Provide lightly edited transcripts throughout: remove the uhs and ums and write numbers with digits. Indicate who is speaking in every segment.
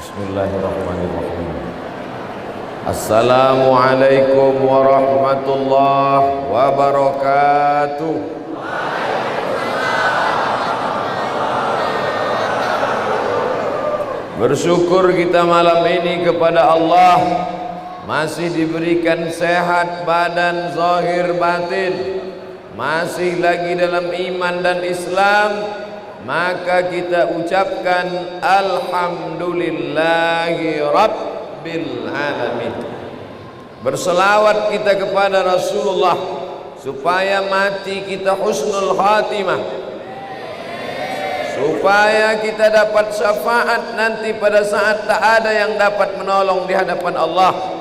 Speaker 1: Bismillahirrahmanirrahim. Assalamualaikum warahmatullahi wabarakatuh. Bersyukur kita malam ini kepada Allah masih diberikan sehat badan zahir batin, masih lagi dalam iman dan Islam. Maka kita ucapkan alhamdulillahi rabbil alamin. Berselawat kita kepada Rasulullah supaya mati kita husnul khatimah, supaya kita dapat syafaat nanti pada saat tak ada yang dapat menolong di hadapan Allah.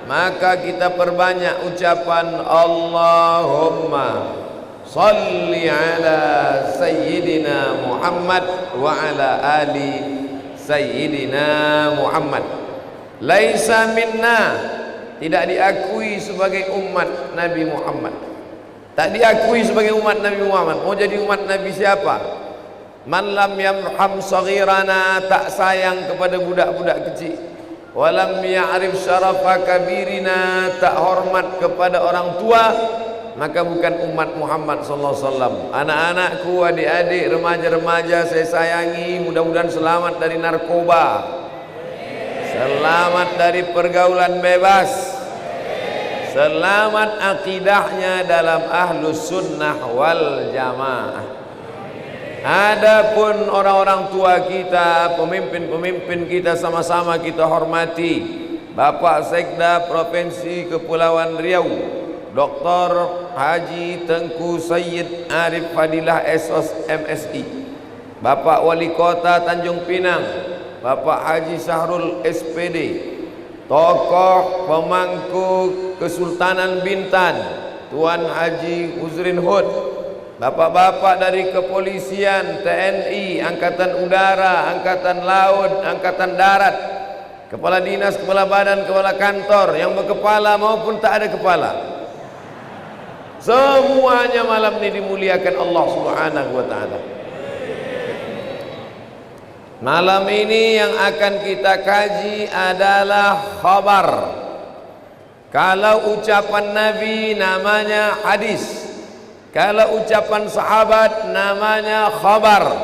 Speaker 1: Maka kita perbanyak ucapan Allahumma salli ala Sayyidina Muhammad wa ala ali Sayyidina Muhammad. Laisa minna, tidak diakui sebagai umat Nabi Muhammad, tak diakui sebagai umat Nabi Muhammad. Mau jadi umat Nabi siapa? Man lam yamham saghirana, tak sayang kepada budak-budak kecil. Walam ya'rif syarafa kabirina, tak hormat kepada orang tua, maka bukan umat Muhammad sallallahu alaihi wasallam. Anak-anakku, adik-adik, remaja-remaja saya sayangi, mudah-mudahan selamat dari narkoba, selamat dari pergaulan bebas, selamat akidahnya dalam ahlus sunnah wal jamaah. Adapun orang-orang tua kita, pemimpin-pemimpin kita, sama-sama kita hormati. Bapak Sekda Provinsi Kepulauan Riau Dr. Haji Tengku Sayyid Arif Fadilah SOS MSI, Bapak Wali Kota Tanjung Pinang Bapak Haji Syahrul SPD, tokoh pemangku Kesultanan Bintan Tuan Haji Uzrin Hud, bapak-bapak dari kepolisian, TNI, Angkatan Udara, Angkatan Laut, Angkatan Darat, kepala dinas, kepala badan, kepala kantor yang berkepala maupun tak ada kepala, semuanya malam ini dimuliakan Allah Subhanahu wa ta'ala. Malam ini yang akan kita kaji adalah khabar. Kalau ucapan Nabi namanya hadis, kalau ucapan sahabat namanya khabar,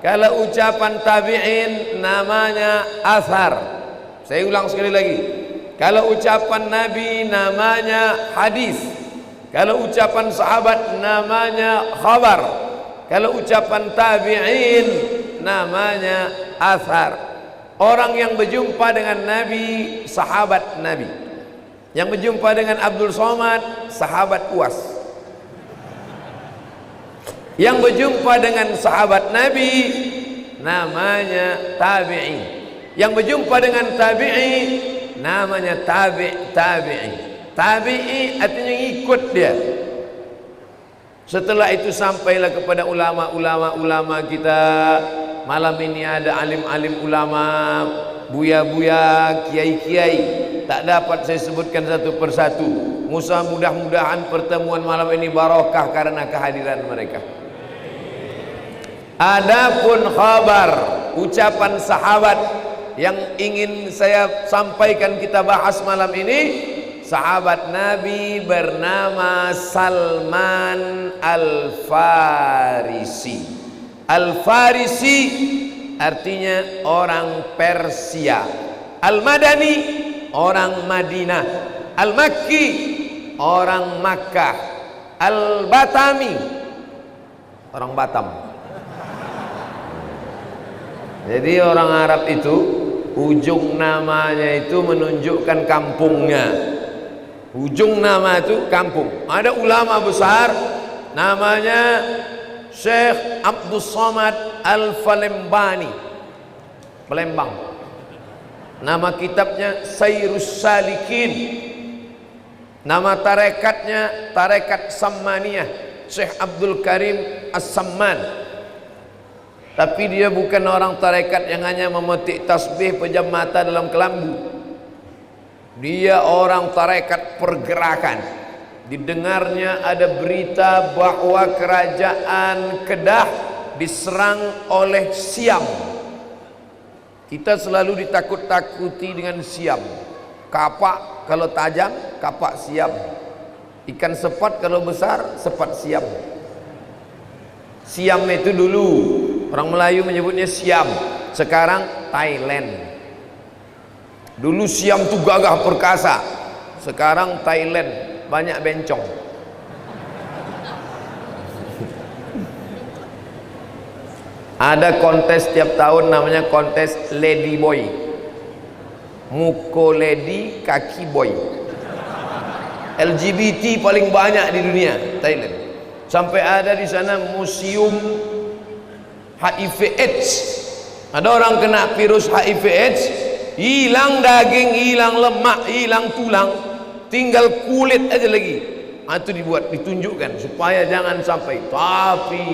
Speaker 1: kalau ucapan tabi'in namanya athar. Saya ulang sekali lagi, kalau ucapan Nabi namanya hadis, kalau ucapan sahabat namanya khabar, kalau ucapan tabi'in namanya athar. Orang yang berjumpa dengan Nabi, sahabat Nabi. Yang berjumpa dengan Abdul Somad, sahabat UAS. Yang berjumpa dengan sahabat Nabi namanya tabi'i. Yang berjumpa dengan tabi'i namanya tabi'i. Tabi'i artinya ikut dia. Setelah itu sampailah kepada ulama-ulama kita. Malam ini ada alim-alim ulama, buya-buya, kiai-kiai. Tak dapat saya sebutkan satu persatu. Mudah-mudahan pertemuan malam ini barokah karena kehadiran mereka. Adapun khabar, ucapan sahabat yang ingin saya sampaikan, kita bahas malam ini, sahabat Nabi bernama Salman Al-Farisi. Al-Farisi artinya orang Persia. Al-Madani orang Madinah. Al-Makki orang Makkah. Al-Batami orang Batam. Jadi orang Arab itu ujung namanya itu menunjukkan kampungnya. Ujung nama itu kampung. Ada ulama besar namanya Syekh Abdul Somad Al-Falembani, Palembang. Nama kitabnya Sayrus Salikin. Nama tarekatnya Tarekat Sammaniyah, Syekh Abdul Karim As-Samman. Tapi dia bukan orang tarekat yang hanya memetik tasbih pejam mata dalam kelambu. Dia orang tarekat pergerakan. Didengarnya ada berita bahwa kerajaan Kedah diserang oleh Siam. Kita selalu ditakut-takuti dengan siam. Kapak kalau tajam, kapak siam. Ikan sepat kalau besar, sepat siam. Siam itu dulu orang Melayu menyebutnya siam. Sekarang Thailand. Dulu siam itu gagah perkasa. Sekarang Thailand banyak bencong. Ada kontes tiap tahun namanya kontes Lady Boy. Muko lady, kaki boy. LGBT paling banyak di dunia, Thailand. Sampai ada di sana museum HIV/AIDS. Ada orang kena virus HIV/AIDS, hilang daging, hilang lemak, hilang tulang, tinggal kulit aja lagi. Itu dibuat, ditunjukkan supaya jangan sampai, tapi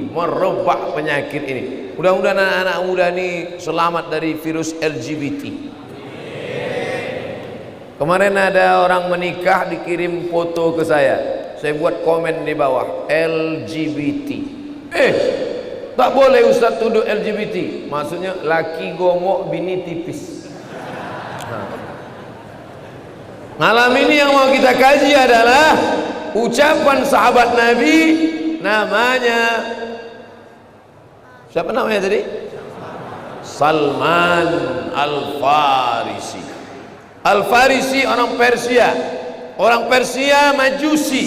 Speaker 1: merebak penyakit ini. Mudah-mudahan anak-anak muda ini selamat dari virus LGBT. Kemarin ada orang menikah dikirim foto ke saya buat komen di bawah, LGBT. Tak boleh Ustaz tuduh LGBT. Maksudnya laki gomok bini tipis. Malam ini yang mau kita kaji adalah ucapan sahabat Nabi, namanya siapa namanya tadi? Salman Al-Farisi. Al-Farisi orang Persia. Orang Persia Majusi,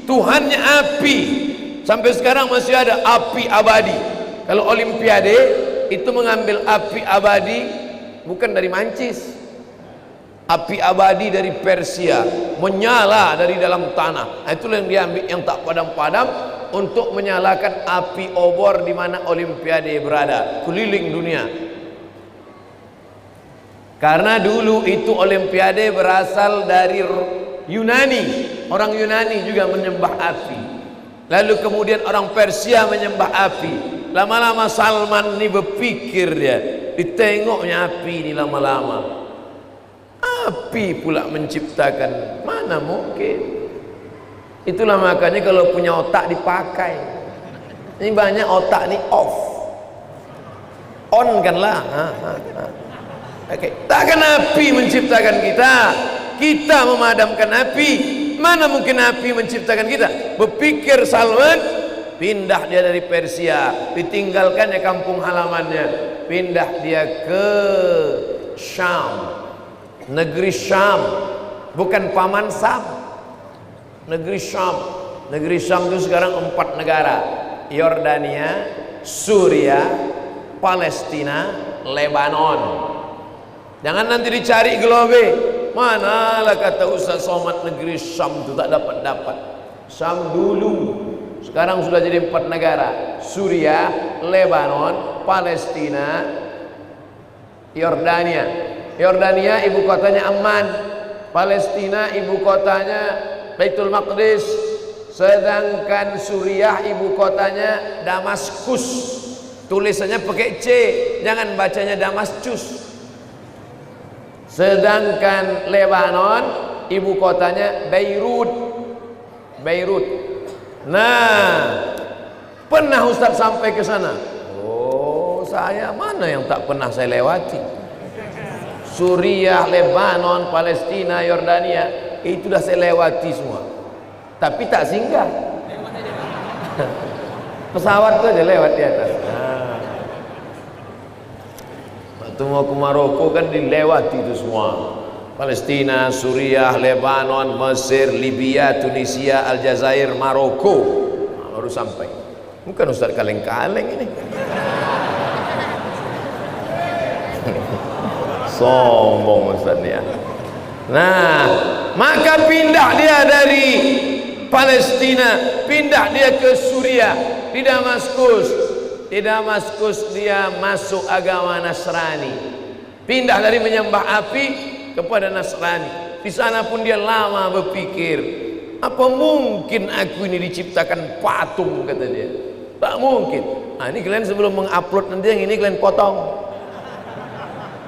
Speaker 1: Tuhannya api. Sampai sekarang masih ada api abadi. Kalau Olimpiade itu mengambil api abadi bukan dari mancis. Api abadi dari Persia menyala dari dalam tanah. Itulah yang diambil, yang tak padam-padam, untuk menyalakan api obor di mana Olimpiade berada keliling dunia. Karena dulu itu Olimpiade berasal dari Yunani. Orang Yunani juga menyembah api. Lalu kemudian orang Persia menyembah api. Lama-lama Salman ini berpikir, dia ditengoknya api ini lama-lama. Api pula menciptakan, mana mungkin. Itulah makanya kalau punya otak dipakai. Ini banyak otak ini off, on kan lah. Takkan api menciptakan kita, kita memadamkan api. Mana mungkin api menciptakan kita? Berpikir Salman, pindah dia dari Persia, ditinggalkannya kampung halamannya, pindah dia ke Syam. Negeri Syam, bukan paman Sam. Negeri Syam. Negeri Syam itu sekarang 4 negara: Yordania, Suria, Palestina, Lebanon. Jangan nanti dicari globe. Manalah kata Ustaz Somad negeri Syam itu tak dapat-dapat. Syam dulu, sekarang sudah jadi 4 negara: Suria, Lebanon, Palestina, Yordania. Yordania ibu kotanya Amman, Palestina ibu kotanya Baitul Maqdis, sedangkan Suriah ibu kotanya Damaskus. Tulisannya pakai C, jangan bacanya Damascus. Sedangkan Lebanon ibu kotanya Beirut. Beirut. Nah, pernah Ustaz sampai ke sana? Oh, saya mana yang tak pernah saya lewati? Suriah, Lebanon, Palestina, Yordania, itu dah saya lewati semua. Tapi tak singgah. Pesawat tu aja lewat di atas. Waktu mau ke Maroko kan dilewati itu semua. Palestina, Suriah, Lebanon, Mesir, Libya, Tunisia, Aljazair, Maroko. Baru sampai. Bukan Ustaz kaleng-kaleng ini. Sombong Ustaznya. Nah, maka pindah dia dari Palestina, pindah dia ke Suriah, di Damaskus. Di Damaskus dia masuk agama Nasrani. Pindah dari menyembah api kepada Nasrani. Di sana pun dia lama berpikir, apa mungkin aku ini diciptakan patung, kata dia. Tak mungkin. Nah, ini kalian sebelum mengupload nanti yang ini kalian potong.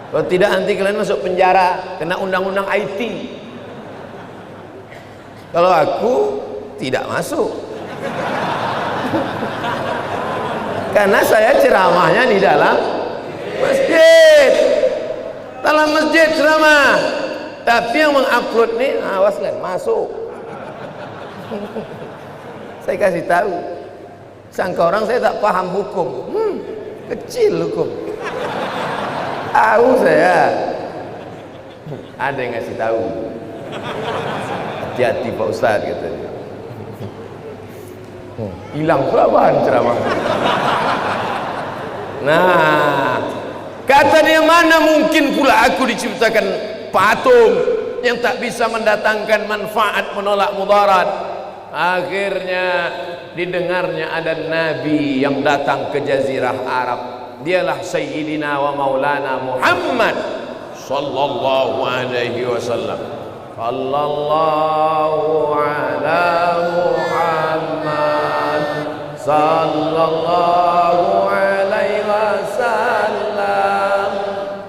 Speaker 1: Kalau tidak nanti kalian masuk penjara, kena undang-undang IT. Kalau aku tidak masuk. Karena saya ceramahnya di dalam masjid. dalam masjid ceramah. Tapi yang mengupload nih, awas kan, masuk. Saya kasih tahu. Sangka orang saya tak paham hukum. Kecil hukum. Tahu saya. Ada yang ngasih tahu. Hati-hati Pak Ustaz katanya. Hilang pelabuhan ceramah. Nah, kata dia, mana mungkin pula aku diciptakan patung yang tak bisa mendatangkan manfaat, menolak mudarat. Akhirnya didengarnya ada nabi yang datang ke jazirah Arab. Dialah Sayyidina wa Maulana Muhammad sallallahu alaihi wasallam. Sallallahu ala Muhammad sallallahu alaihi wasallam.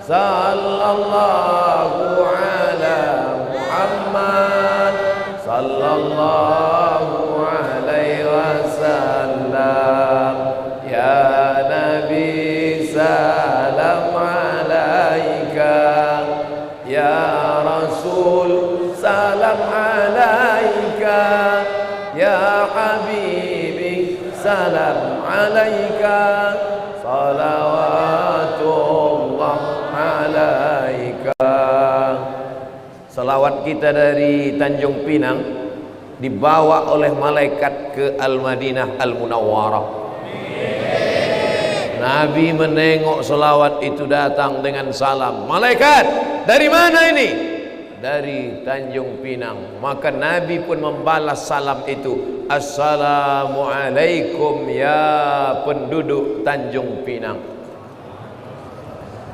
Speaker 1: Sallallahu ala Muhammad sallallahu alaihi wasallam. Ya Nabi salam alaika, ya Rasul salam alaika, ya Habibi salam alaika, salawatullah alaika. Salawat kita dari Tanjung Pinang dibawa oleh malaikat ke Al-Madinah Al-Munawwarah. Nabi menengok salawat itu datang dengan salam. Malaikat, dari mana ini? Dari Tanjung Pinang. Maka Nabi pun membalas salam itu. Assalamualaikum ya penduduk Tanjung Pinang.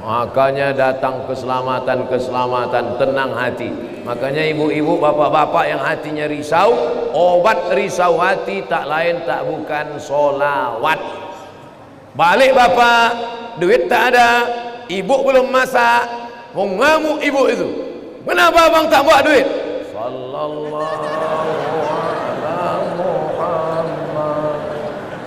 Speaker 1: Makanya datang keselamatan, tenang hati. Makanya ibu-ibu, bapak-bapak yang hatinya risau, obat risau hati tak lain tak bukan solawat. Balik bapak, duit tak ada, ibu belum masak, mau ngamuk ibu itu. Kenapa abang tak buat duit? Sallallahu ala Muhammad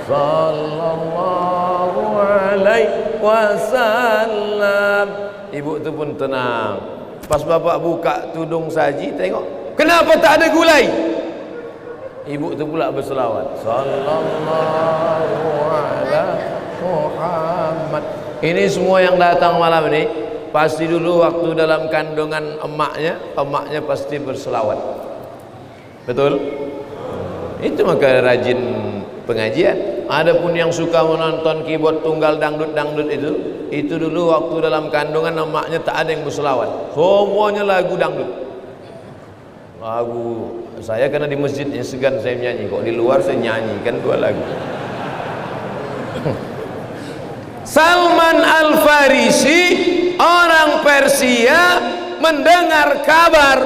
Speaker 1: sallallahu alaihi wasallam. Ibu itu pun tenang. Pas bapak buka tudung saji, tengok, kenapa tak ada gulai? Ibu itu pula berselawat. Sallallahu ala Muhammad. Ini semua yang datang malam ini pasti dulu waktu dalam kandungan emaknya pasti berselawat. Betul? Itu maka rajin pengajian. Adapun yang suka menonton keyboard tunggal dangdut itu dulu waktu dalam kandungan emaknya tak ada yang berselawat. Semuanya lagu dangdut. Lagu saya karena di masjidnya segan saya menyanyi, kok di luar saya nyanyikan 2 lagu. Salman Al-Farisi, orang Persia, mendengar kabar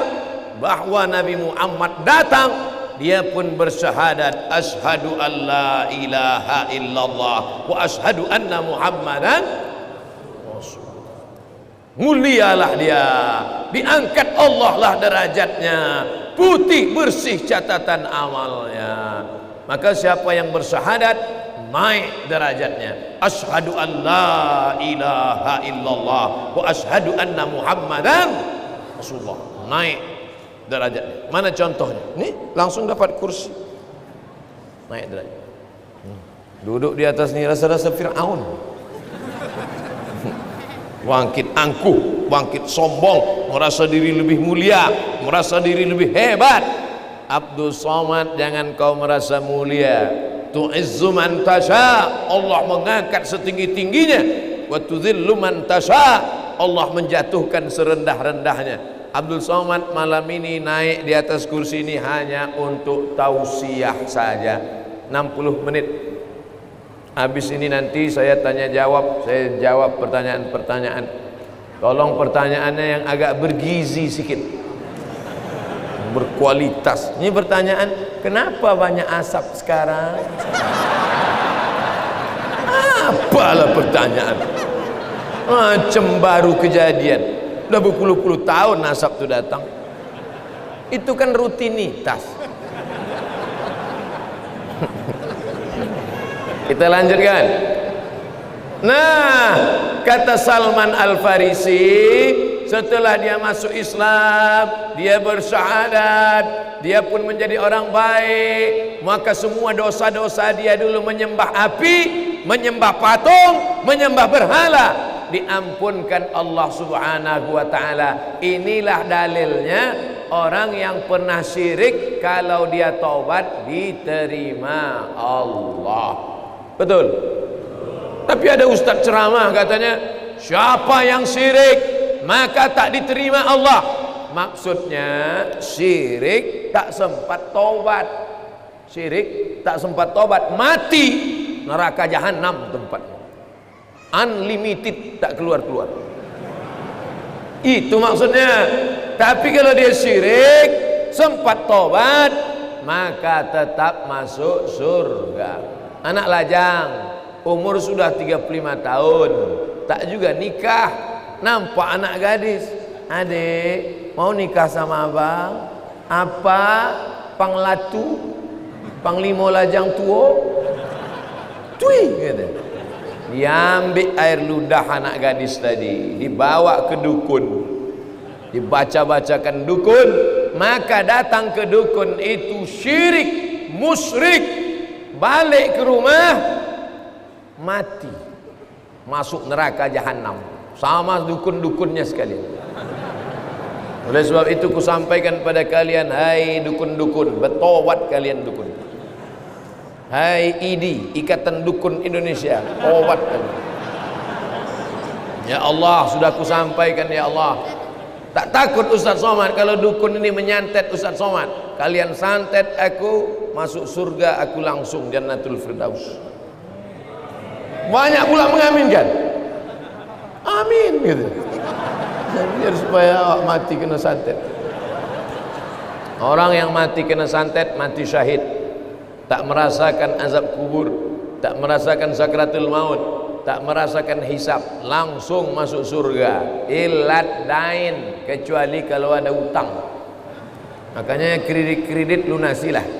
Speaker 1: bahwa Nabi Muhammad datang, dia pun bersyahadat, asyhadu an la ilaha illallah wa asyhadu anna Muhammadan Rasulullah. Mulialah dia, diangkat Allah lah derajatnya, putih bersih catatan amalnya. Maka siapa yang bersyahadat naik derajatnya, asyhadu an la ilaha illallah wa asyhadu anna Muhammadan Rasulullah, naik derajatnya. Mana contohnya? Nih langsung dapat kursi, naik derajat. Duduk di atas ni rasa-rasa Fir'aun. Bangkit angkuh, bangkit sombong, merasa diri lebih mulia, merasa diri lebih hebat. Abdul Somad, jangan kau merasa mulia. Tu'izzu man tasha, Allah mengangkat setinggi-tingginya. Wa tudhillu man tasha, Allah menjatuhkan serendah-rendahnya. Abdul Somad malam ini naik di atas kursi ini hanya untuk tausiah saja, 60 menit. Habis ini nanti saya tanya jawab, saya jawab pertanyaan-pertanyaan. Tolong pertanyaannya yang agak bergizi sikit, berkualitas. Ini pertanyaan, kenapa banyak asap sekarang? Apalah pertanyaan macam baru kejadian, udah berpuluh-puluh tahun asap itu datang. Itu kan rutinitas. Kita lanjutkan. Nah, kata Salman Al-Farisi, setelah dia masuk Islam, dia bersyahadat, dia pun menjadi orang baik, maka semua dosa-dosa dia dulu menyembah api, menyembah patung, menyembah berhala, diampunkan Allah Subhanahu wa taala. Inilah dalilnya orang yang pernah syirik, kalau dia taubat diterima Allah. Betul? Tapi ada ustaz ceramah katanya, siapa yang syirik maka tak diterima Allah. Maksudnya syirik tak sempat taubat. Syirik tak sempat taubat, mati neraka jahanam tempatnya. Unlimited, tak keluar-keluar. Itu maksudnya. Tapi kalau dia syirik sempat taubat, maka tetap masuk surga. Anak lajang umur sudah 35 tahun, tak juga nikah, nampak anak gadis, adik mau nikah sama abang? Apa? Panglatu, panglima lajang tua? Tui, kata. Diambil air ludah anak gadis tadi, dibawa ke dukun, dibaca-bacakan dukun, maka datang ke dukun itu syirik, musyrik, balik ke rumah mati, masuk neraka jahanam sama dukun-dukunnya sekalian. Oleh sebab itu ku sampaikan pada kalian, hai dukun-dukun, bertobat kalian dukun. Hai ID, Ikatan Dukun Indonesia, tobat kalian. Ya Allah, sudah ku sampaikan ya Allah. Tak takut Ustaz Somad kalau dukun ini menyantet Ustaz Somad. Kalian santet aku, masuk surga aku langsung Jannatul Firdaus. Banyak pula mengaminkan. Amin gitu. Biar supaya awak mati kena santet. Orang yang mati kena santet mati syahid, tak merasakan azab kubur, tak merasakan sakratul maut, tak merasakan hisab, langsung masuk surga. Ilat dain, kecuali kalau ada utang. Makanya kredit lunasilah.